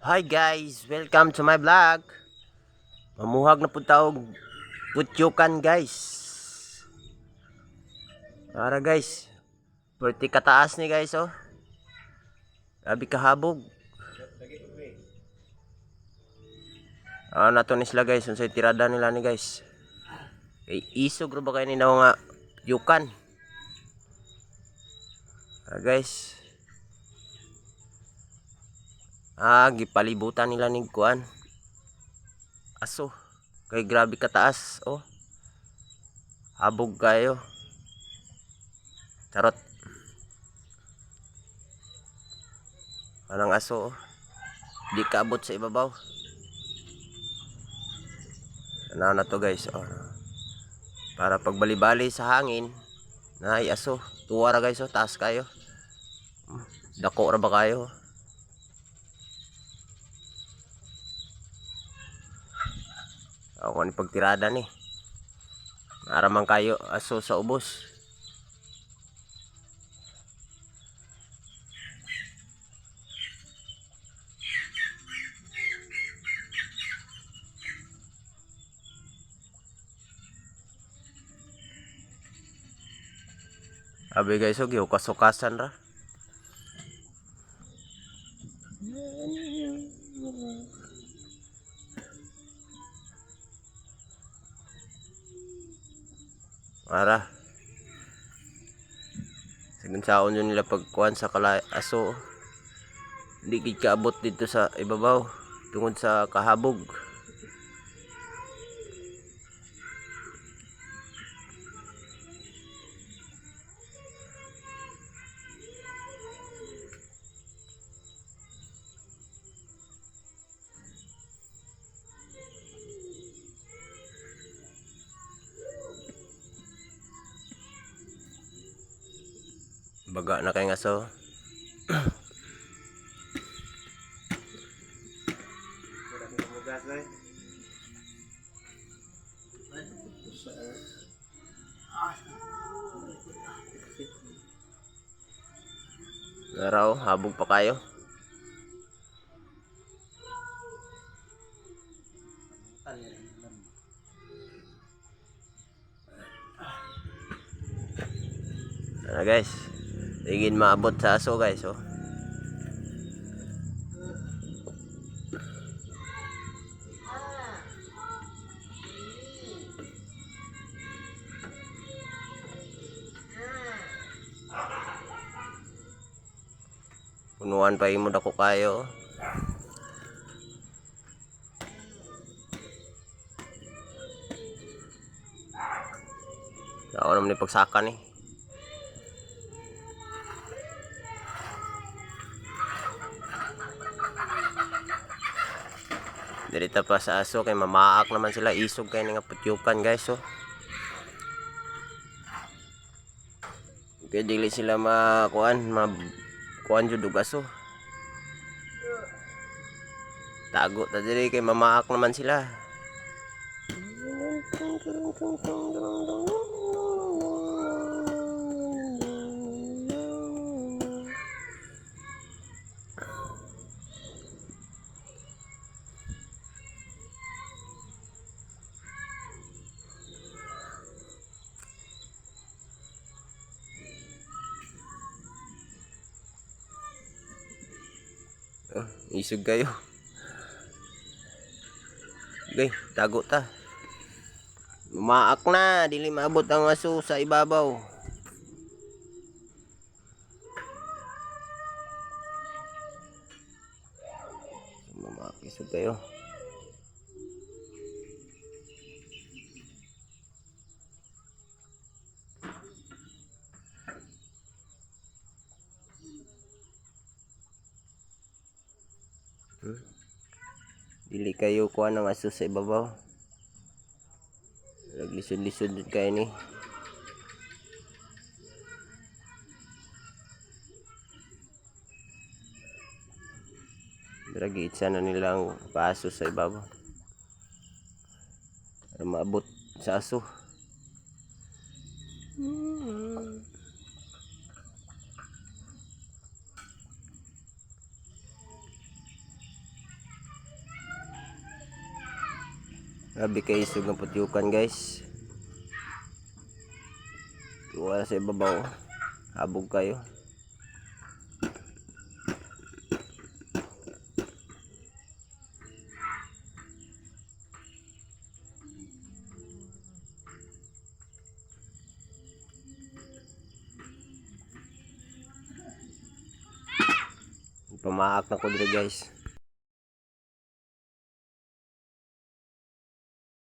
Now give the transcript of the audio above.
Hi guys, welcome to my vlog. Mamuhag na pud taog putyukan guys. Para guys, perti kataas ni guys oh. Abi kahabog. Nato ni sila guys, unsay tirada nila ni guys. Kay isog ro ba kay ni daw nga putyukan. Guys. Gipalibutan nila ning kuan. Aso. Kay grabe kataas oh. Habog kayo. Charot. Anang aso oh. Di kaabot sa ibabaw. Ano na to guys oh. Para pagbali-bali sa hangin na aso. Tuwa ra guys oh, taas kayo. Dako ra ba kayo? Ako ni pagtirada ni. Naramang kayo aso sa ubos. Abi guys, og hukas-hukasan ra. Ara. Sige saon yun nila pagkuhan sa aso. Hindi gid kaabot dito sa ibabaw tungod sa kahabog. Baga na kay aso. Naraw, habog pa kayo. Guys, tingin maabot sa aso guys oh. Punuan pa imo dako kayo. Ako naman ni pagsakan eh. Dirita pa sa aso kay mamaak naman sila, isog kay nga putyukan guys oh. Kaya dili sila kuan jud og aso. Tago ta diri kay mamaak naman sila. Isog kayo. Okay, tago ta. Lumaak na, dili maabot ang aso sa ibabaw. Lumaak, isog kayo. Dili kayo kuha ng aso sa ibabaw. Naglisod-lisod kayo ni. Dragiit sana nilang paaso sa ibabaw. Para maabot sa aso. Grabe kayo isog ng putyukan guys. Wala sa ibabaw. Habog kayo. Pamaak na ko dito guys.